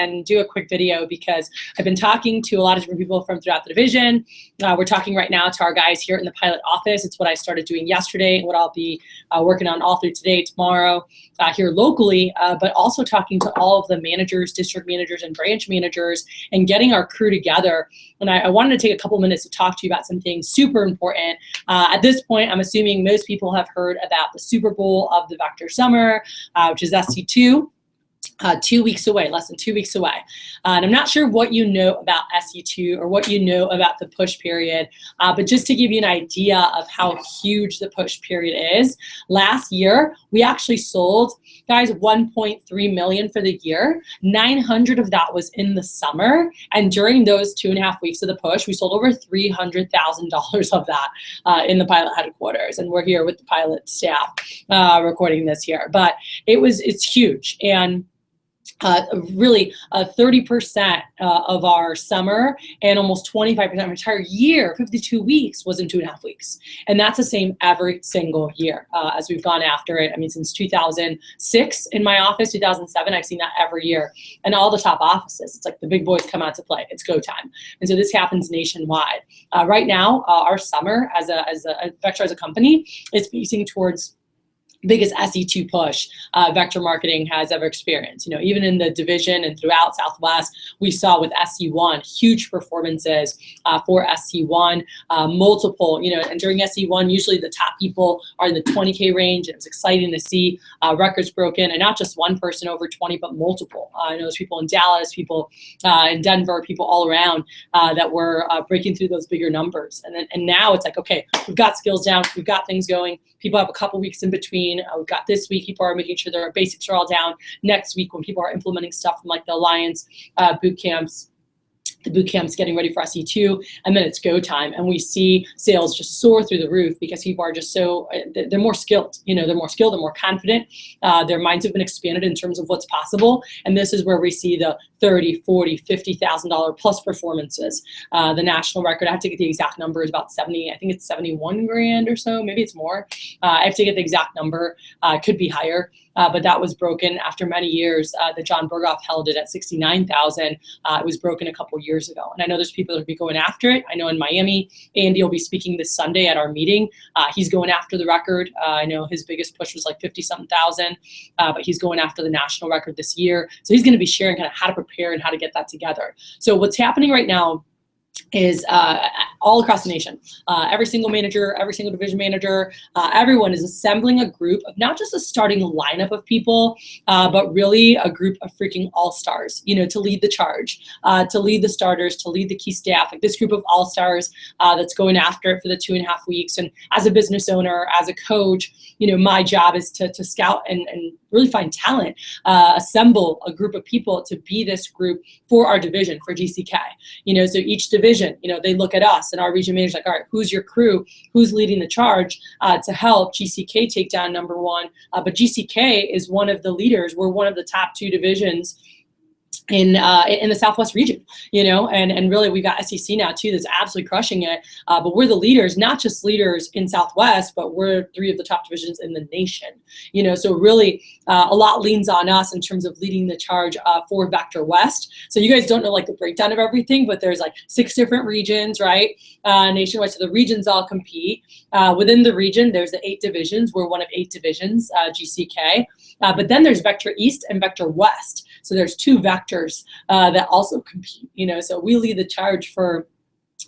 and do a quick video because I've been talking to a lot of different people from throughout the division. We're talking right now to our guys here in the pilot office. It's what I started doing yesterday, what I'll be working on all through today, tomorrow, here locally, but also talking to all of the managers, district managers, and branch managers, and getting our crew together. And I wanted to take a couple minutes to talk to you about something super important. At this point, I'm assuming most people have heard about the Super Bowl of the Vector Summer, which is SC2. 2 weeks away, less than 2 weeks away. And I'm not sure what you know about SC2 or what you know about the push period, but just to give you an idea of how huge the push period is, last year, we actually sold, guys, 1.3 million for the year. 900 of that was in the summer. And during those 2.5 weeks of the push, we sold over $300,000 of that in the pilot headquarters. And we're here with the pilot staff recording this here. But it's huge. And really 30% of our summer and almost 25% of our entire year, 52 weeks, was in 2.5 weeks. And that's the same every single year as we've gone after it. I mean, since 2006 in my office, 2007, I've seen that every year. And all the top offices, it's like the big boys come out to play. It's go time. And so this happens nationwide. Right now, our summer as a Vector as a company is facing towards biggest SE2 push Vector Marketing has ever experienced. You know, even in the division and throughout Southwest, we saw with SC1 huge performances for SC1, multiple, you know, and during SC1, usually the top people are in the 20K range. It was exciting to see records broken, and not just one person over 20, but multiple. I know there's people in Dallas, people in Denver, people all around that were breaking through those bigger numbers. And now it's like, okay, we've got skills down, we've got things going. People have a couple weeks in between. We've got this week, people are making sure their basics are all down. Next week, when people are implementing stuff from like the Alliance boot camps, the boot camp's getting ready for SE2, and then it's go time. And we see sales just soar through the roof because people are just so, they're more skilled, you know, they're more confident. Their minds have been expanded in terms of what's possible. And this is where we see the $30,000, $40,000, $50,000 plus performances. The national record, I have to get the exact number, is about 70, I think it's 71 grand or so, maybe it's more. I have to get the exact number, could be higher. But that was broken after many years. The John Berghoff held it at 69,000. It was broken a couple years ago. And I know there's people that will be going after it. I know in Miami, Andy will be speaking this Sunday at our meeting. He's going after the record. I know his biggest push was like 50-something thousand, but he's going after the national record this year. So he's going to be sharing kind of how to prepare and how to get that together. So what's happening right now is all across the nation. Every single manager, every single division manager, everyone is assembling a group of not just a starting lineup of people, but really a group of freaking all-stars, you know, to lead the charge, to lead the starters, to lead the key staff. Like this group of all-stars that's going after it for the 2.5 weeks. And as a business owner, as a coach, you know, my job is to scout and really find talent, assemble a group of people to be this group for our division, for GCK. You know, so each division, you know, they look at us and our region manager's like, all right, who's your crew? Who's leading the charge to help GCK take down number one? But GCK is one of the leaders. We're one of the top 2 divisions in the Southwest region, you know, and really we've got SEC now too that's absolutely crushing it. But we're the leaders, not just leaders in Southwest, but we're 3 of the top divisions in the nation, you know. So really a lot leans on us in terms of leading the charge for Vector West. So you guys don't know like the breakdown of everything, but there's like 6 different regions, right? Nationwide. So the regions all compete. Within the region, there's the 8 divisions. We're one of 8 divisions, GCK. But then there's Vector East and Vector West. So there's 2 vectors that also compete, you know, so we lead the charge for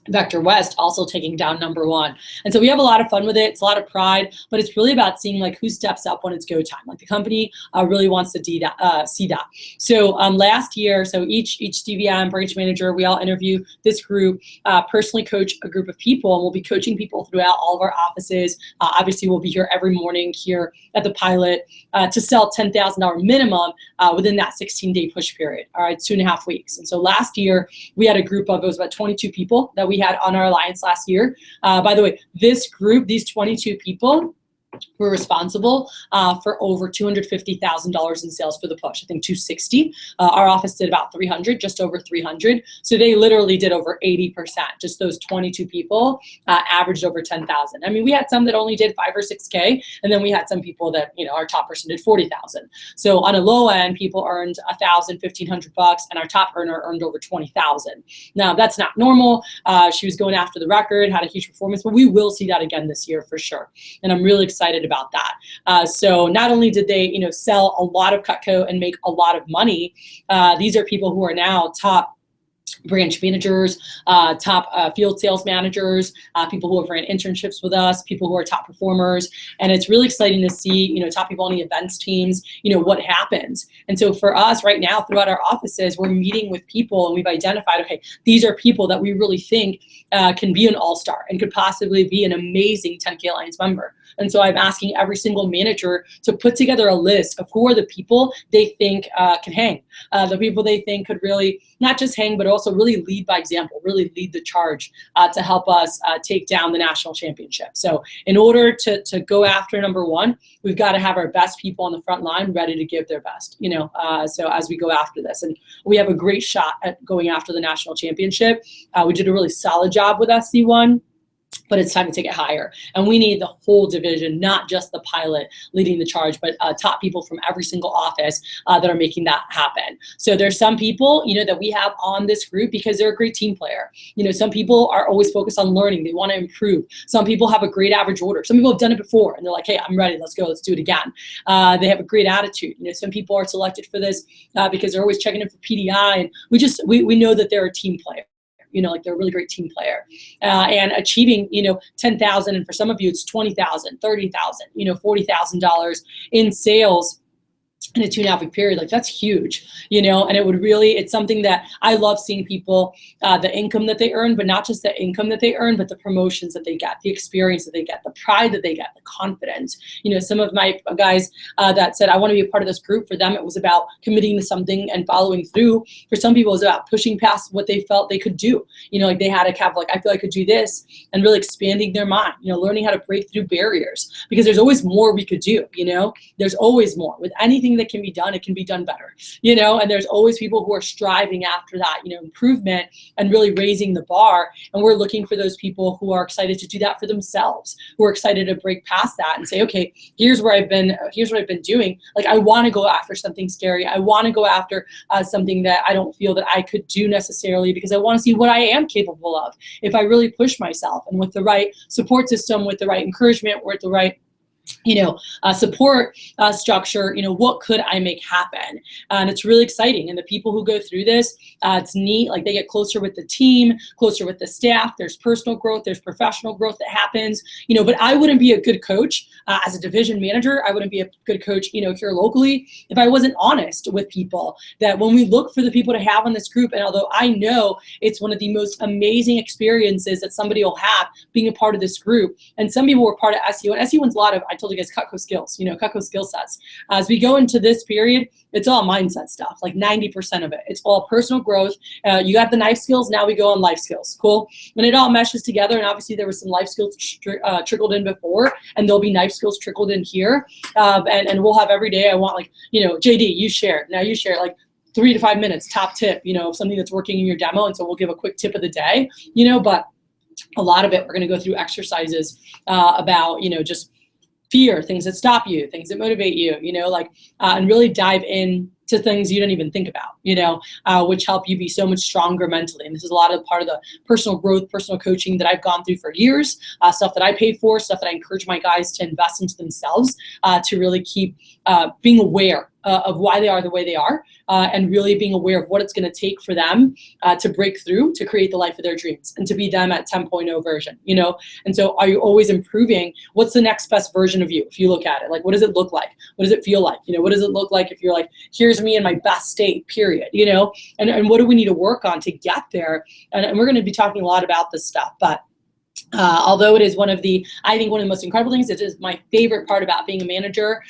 Vector West, also taking down number one. And so we have a lot of fun with it. It's a lot of pride, but it's really about seeing like who steps up when it's go time. Like the company really wants to see that. So last year, so each DVM branch manager, we all interview this group, personally coach a group of people, and we'll be coaching people throughout all of our offices. Obviously, we'll be here every morning here at the pilot to sell $10,000 minimum within that 16-day push period. All right, 2.5 weeks. And so last year, we had a group of, it was about 22 people that we had on our alliance last year. By the way, this group, these 22 people, we're responsible for over $250,000 in sales for the push. I think 260. Our office did about 300, just over 300. So they literally did over 80%. Just those 22 people averaged over 10,000. I mean, we had some that only did 5 or 6K, and then we had some people that, our top person did 40,000. So on a low end, people earned 1,000, 1,500 bucks, and our top earner earned over 20,000. Now that's not normal. She was going after the record, had a huge performance, but we will see that again this year for sure. And I'm really excited about that. So not only did they, sell a lot of Cutco and make a lot of money, these are people who are now top branch managers, top field sales managers, people who have ran internships with us, people who are top performers. And it's really exciting to see, top people on the events teams, what happens. And so for us right now throughout our offices, we're meeting with people and we've identified, okay, these are people that we really think can be an all-star and could possibly be an amazing 10K Alliance member. And so I'm asking every single manager to put together a list of who are the people they think can hang, the people they think could really not just hang, but also really lead by example, really lead the charge to help us take down the national championship. So in order to go after number one, we've got to have our best people on the front line ready to give their best, so as we go after this. And we have a great shot at going after the national championship. We did a really solid job with SC1. But it's time to take it higher. And we need the whole division, not just the pilot leading the charge, but top people from every single office that are making that happen. So there's some people, that we have on this group because they're a great team player. Some people are always focused on learning. They want to improve. Some people have a great average order. Some people have done it before and they're like, hey, I'm ready. Let's go. Let's do it again. They have a great attitude. Some people are selected for this because they're always checking in for PDI. And we know that they're a team player. They're a really great team player, and achieving, 10,000, and for some of you, it's 20,000, 30,000, $40,000 in sales in a 2.5 week period. Like that's huge, and it's something that I love seeing people, the income that they earn, but not just the income that they earn, but the promotions that they get, the experience that they get, the pride that they get, the confidence. Some of my guys that said, I want to be a part of this group, for them, it was about committing to something and following through. For some people, it was about pushing past what they felt they could do. Like they had a cap, like, I feel I could do this, and really expanding their mind, learning how to break through barriers, because there's always more we could do, there's always more with anything that can be done. It can be done better, and there's always people who are striving after that, improvement and really raising the bar. And we're looking for those people who are excited to do that for themselves, who are excited to break past that and say, okay, here's what I've been doing. Like, I want to go after something scary. I want to go after something that I don't feel that I could do necessarily, because I want to see what I am capable of if I really push myself, and with the right support system, with the right encouragement, with the right support structure, what could I make happen? And it's really exciting. And the people who go through this, it's neat. Like, they get closer with the team, closer with the staff. There's personal growth. There's professional growth that happens, but I wouldn't be a good coach as a division manager. I wouldn't be a good coach, here locally, if I wasn't honest with people, that when we look for the people to have on this group, and although I know it's one of the most amazing experiences that somebody will have being a part of this group, and some people were part of SEO, and SEO one's a lot of, I told you guys, Cutco skills, Cutco skill sets. As we go into this period, it's all mindset stuff, like 90% of it. It's all personal growth. You got the knife skills, now we go on life skills. Cool. And it all meshes together. And obviously there was some life skills trickled in before, and there'll be knife skills trickled in here. And we'll have every day, I want, like, JD, you share. Now you share, like, 3 to 5 minutes, top tip, something that's working in your demo. And so we'll give a quick tip of the day, but a lot of it, we're going to go through exercises about, just fear, things that stop you, things that motivate you, and really dive in to things you don't even think about, which help you be so much stronger mentally. And this is a lot of part of the personal growth, personal coaching that I've gone through for years, stuff that I pay for, stuff that I encourage my guys to invest into themselves, to really keep being aware of why they are the way they are, and really being aware of what it's going to take for them to break through, to create the life of their dreams, and to be them at 10.0 version, And so are you always improving? What's the next best version of you? If you look at it, like, what does it look like? What does it feel like? What does it look like if you're like, here's me in my best state, period, and what do we need to work on to get there? And we're going to be talking a lot about this stuff, but Although it is I think one of the most incredible things, it is my favorite part about being a manager,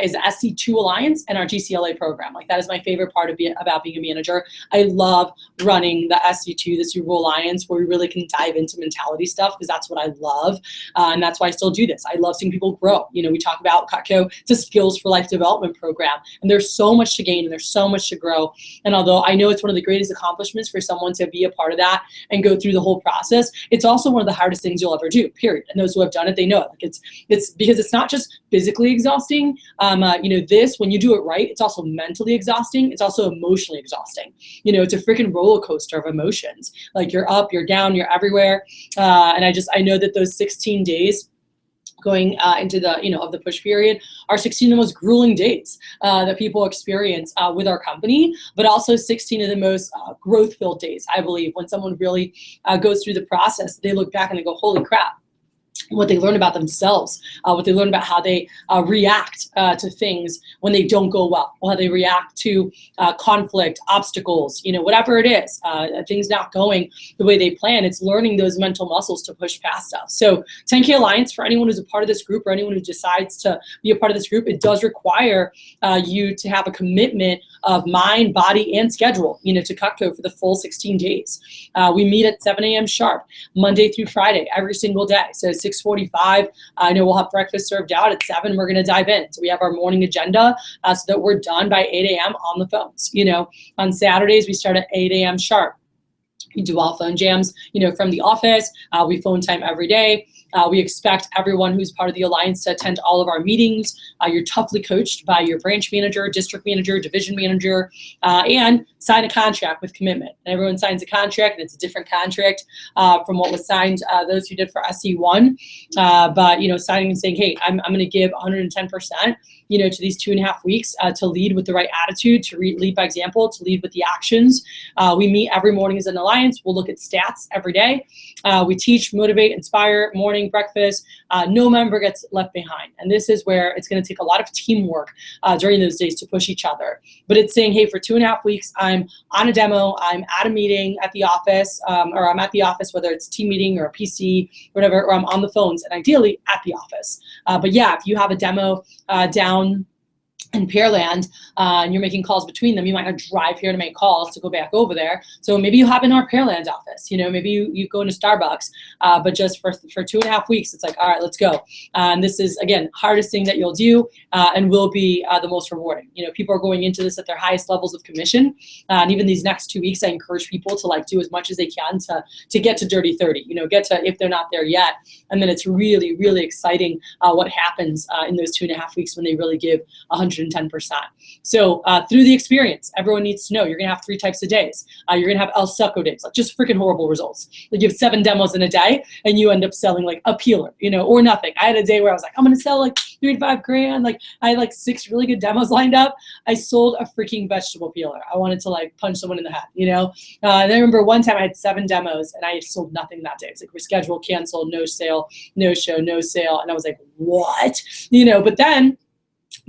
is the SC2 Alliance and our GCLA program. Like, that is my favorite part about being a manager. I love running the SC2, the Super Bowl Alliance, where we really can dive into mentality stuff, because that's what I love. And that's why I still do this. I love seeing people grow. You know, we talk about Cutco, it's a Skills for Life development program, and there's so much to gain and there's so much to grow. And although I know it's one of the greatest accomplishments for someone to be a part of that and go through the whole process, it's also one of the hardest things you'll ever do, period. And those who have done it, they know it. Like, it's because it's not just physically exhausting. You know, when you do it right, it's also mentally exhausting. It's also emotionally exhausting. You know, it's a freaking roller coaster of emotions. Like, you're up, you're down, you're everywhere. And I know that those 16 days going into the, of the push period are 16 of the most grueling days that people experience with our company, but also 16 of the most growth-filled days, I believe. When someone really goes through the process, they look back and they go, holy crap. What they learn about themselves, what they learn about how they react to things when they don't go well, how they react to conflict, obstacles, whatever it is, things not going the way they plan. It's learning those mental muscles to push past stuff. So 10K Alliance, for anyone who's a part of this group or anyone who decides to be a part of this group, it does require you to have a commitment of mind, body, and schedule, to Cutco for the full 16 days. We meet at 7 a.m. sharp, Monday through Friday, every single day. So 6:45, I know we'll have breakfast served out at 7. We're going to dive in. So we have our morning agenda so that we're done by 8 a.m. on the phones. On Saturdays, we start at 8 a.m. sharp. We do all phone jams, from the office. We phone time every day. We expect everyone who's part of the Alliance to attend all of our meetings. You're toughly coached by your branch manager, district manager, division manager, and sign a contract with commitment. And everyone signs a contract, and it's a different contract from what was signed, those who did for SC1. But, signing and saying, hey, I'm going to give 110%, to these 2.5 weeks to lead with the right attitude, to lead by example, to lead with the actions. We meet every morning as an Alliance. We'll look at stats every day. We teach, motivate, inspire, morning, breakfast. No member gets left behind. And this is where it's going to take a lot of teamwork during those days to push each other. But it's saying, hey, for 2.5 weeks, I'm on a demo, I'm at a meeting at the office, or I'm at the office, whether it's a team meeting or a PC, whatever, or I'm on the phones, and ideally at the office. But yeah, if you have a demo down in Pearland, and you're making calls between them, you might not drive here to make calls to go back over there. So maybe you hop in our Pearland office, maybe you go into Starbucks, but just for 2.5 weeks, it's like, all right, let's go. And this is, again, hardest thing that you'll do and will be the most rewarding. People are going into this at their highest levels of commission. And even these next 2 weeks, I encourage people to do as much as they can to get to Dirty 30, get to, if they're not there yet. And then it's really, really exciting what happens in those 2.5 weeks when they really give 110%. So through the experience, everyone needs to know you're going to have 3 types of days. You're going to have El Succo days, just freaking horrible results. You have 7 demos in a day and you end up selling a peeler, or nothing. I had a day where I was like, I'm going to sell 3 to 5 grand. I had 6 really good demos lined up. I sold a freaking vegetable peeler. I wanted to punch someone in the head, And I remember one time I had 7 demos and I sold nothing that day. It's rescheduled, canceled, no sale, no show, no sale. And I was like, what? But then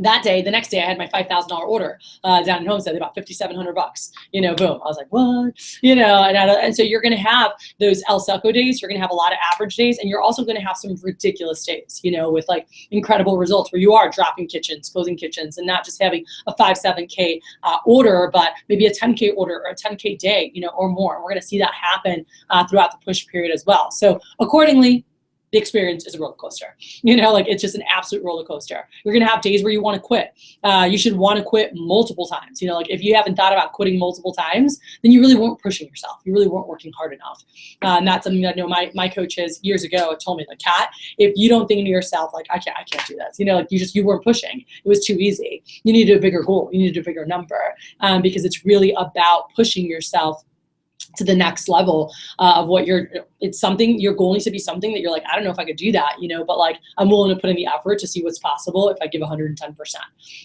that day, the next day, I had my $5,000 order down in Homestead, about $5,700. Boom. I was like, what? And so you're going to have those El Succo days. You're going to have a lot of average days, and you're also going to have some ridiculous days, with incredible results where you are dropping kitchens, closing kitchens, and not just having a 5-7K order, but maybe a 10K order or a 10K day, or more. And we're going to see that happen throughout the push period as well. So accordingly, the experience is a roller coaster. It's just an absolute roller coaster. You're going to have days where you want to quit. You should want to quit multiple times. If you haven't thought about quitting multiple times, then you really weren't pushing yourself. You really weren't working hard enough. And that's something that I know my coaches years ago told me, Kat, if you don't think to yourself, I can't do this, you weren't pushing. It was too easy. You needed a bigger goal. You needed a bigger number because it's really about pushing yourself to the next level of what it's something, your goal needs to be something that you're I don't know if I could do that, but I'm willing to put in the effort to see what's possible if I give 110%.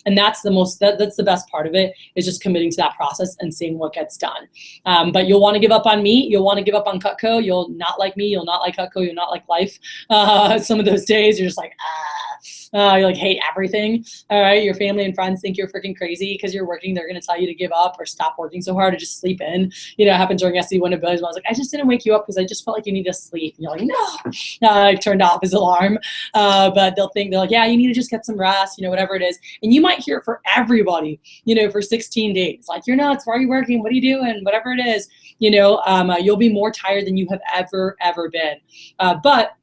And that's that's the best part of it, is just committing to that process and seeing what gets done. But you'll want to give up on me. You'll want to give up on Cutco. You'll not like me. You'll not like Cutco. You'll not like life. Some of those days you're just you hate everything. All right. Your family and friends think you're freaking crazy because you're working. They're going to tell you to give up or stop working so hard or just sleep in. It happened during SC1 abilities. I was like, I just didn't wake you up because I just felt like you need to sleep. And you're like, no. I turned off his alarm. But they're like, yeah, you need to just get some rest, whatever it is. And you might hear it for everybody, for 16 days. Like, you're nuts. Why are you working? What are you doing? Whatever it is, you'll be more tired than you have ever been. But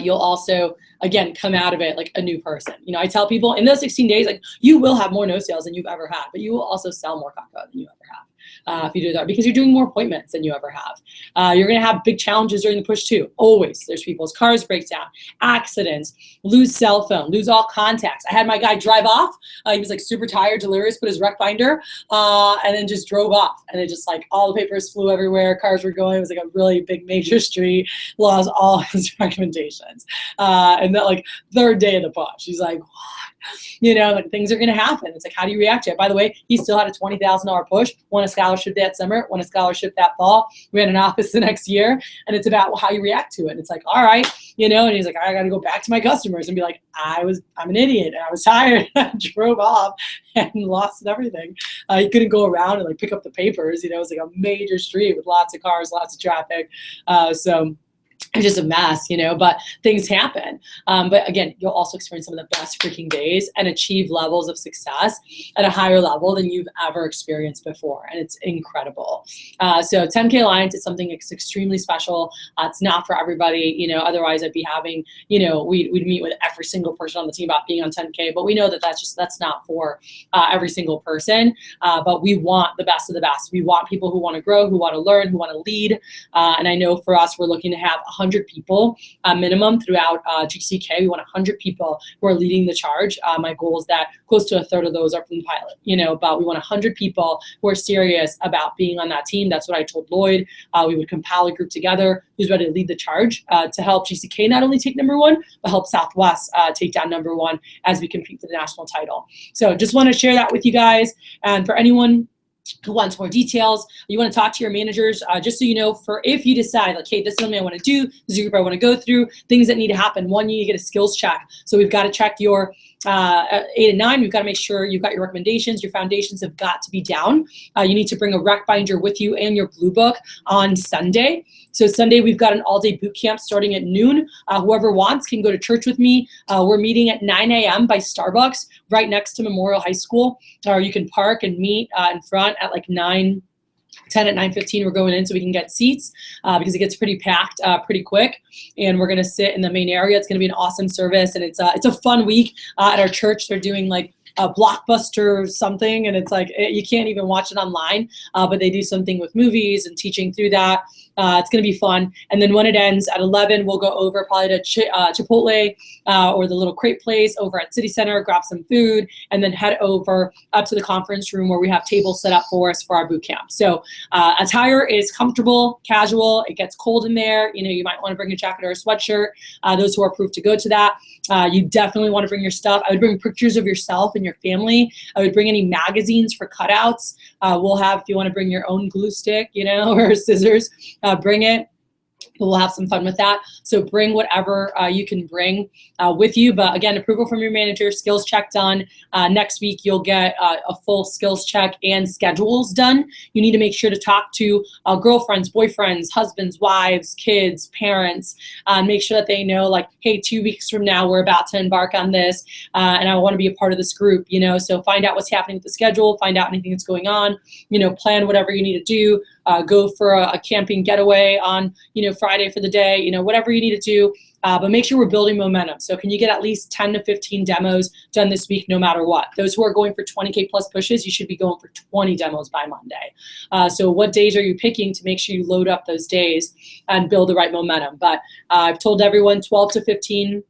you'll also, again, come out of it like a new person. I tell people in those 16 days, like, you will have more no sales than you've ever had, but you will also sell more Kakapo than you ever have. If you do that, because you're doing more appointments than you ever have. You're going to have big challenges during the push too. Always. There's people's cars break down, accidents, lose cell phone, lose all contacts. I had my guy drive off. He was like super tired, delirious, put his rec binder, and then just drove off. And it just like all the papers flew everywhere. Cars were going. It was like a really big major street. Lost all his recommendations. And that like third day of the push, he's like, what? Like things are going to happen. It's like, how do you react to it? By the way, he still had a $20,000 push, won a scholarship that summer, won a scholarship that fall. We had an office the next year, and it's about how you react to it. And it's like, all right, and he's like, I got to go back to my customers and be like, I'm an idiot, and I was tired. I drove off and lost everything. He couldn't go around and like pick up the papers. It was like a major street with lots of cars, lots of traffic. So it's just a mess, but things happen. But again, you'll also experience some of the best freaking days and achieve levels of success at a higher level than you've ever experienced before. And it's incredible. So 10K Alliance is something that's extremely special. It's not for everybody, otherwise I'd be having, we'd meet with every single person on the team about being on 10K, but we know that that's not for every single person. But we want the best of the best. We want people who want to grow, who want to learn, who want to lead. And I know for us, we're looking to have 100 people minimum throughout GCK. We want 100 people who are leading the charge. My goal is that close to a third of those are from the pilot, but we want 100 people who are serious about being on that team. That's what I told Lloyd. We would compile a group together who's ready to lead the charge to help GCK not only take #1, but help Southwest take down #1 as we compete for the national title. So just want to share that with you guys. And for anyone who wants more details, you want to talk to your managers, just so you know, for if you decide like, hey, this is something I want to do, this is a group I want to go through, things that need to happen. One, you need to get a skills check. So we've got to check your 8 and 9. We've got to make sure you've got your recommendations. Your foundations have got to be down. You need to bring a rec binder with you and your blue book on Sunday. So Sunday, we've got an all-day boot camp starting at noon. Whoever wants can go to church with me. We're meeting at 9 a.m. by Starbucks right next to Memorial High School. Or you can park and meet in front at like 9:10 at 9:15 we're going in so we can get seats because it gets pretty packed pretty quick, and we're going to sit in the main area. It's going to be an awesome service, and it's a fun week at our church. They're doing like a Blockbuster something, and it's like you can't even watch it online, but they do something with movies and teaching through that. It's going to be fun. And then when it ends at 11, we'll go over probably to Chipotle or the little crepe place over at City Center, grab some food, and then head over up to the conference room where we have tables set up for us for our boot camp. So attire is comfortable, casual. It gets cold in there. You might want to bring a jacket or a sweatshirt. Those who are approved to go to that. You definitely want to bring your stuff. I would bring pictures of yourself and your family. I would bring any magazines for cutouts. We'll have, if you want to bring your own glue stick, or scissors, bring it. We'll have some fun with that. So bring whatever you can bring with you. But again, approval from your manager, skills check done. Next week, you'll get a full skills check and schedules done. You need to make sure to talk to girlfriends, boyfriends, husbands, wives, kids, parents, and make sure that they know like, hey, 2 weeks from now, we're about to embark on this. And I want to be a part of this group, So find out what's happening with the schedule, find out anything that's going on, plan whatever you need to do. Go for a camping getaway on, Friday for the day, whatever you need to do, but make sure we're building momentum. So can you get at least 10 to 15 demos done this week, no matter what? Those who are going for 20K plus pushes, you should be going for 20 demos by Monday. So what days are you picking to make sure you load up those days and build the right momentum? But I've told everyone 12 to 15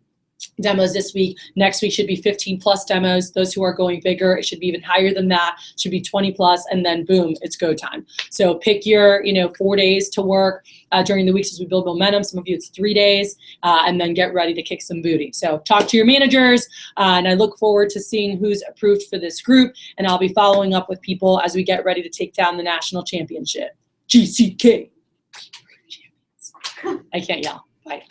demos this week. Next week should be 15 plus demos. Those who are going bigger, it should be even higher than that. Should be 20 plus, and then boom, it's go time. So pick your 4 days to work during the weeks as we build momentum. Some of you it's 3 days, and then get ready to kick some booty. So talk to your managers, and I look forward to seeing who's approved for this group, and I'll be following up with people as we get ready to take down the national championship. GCK. I can't yell. Bye.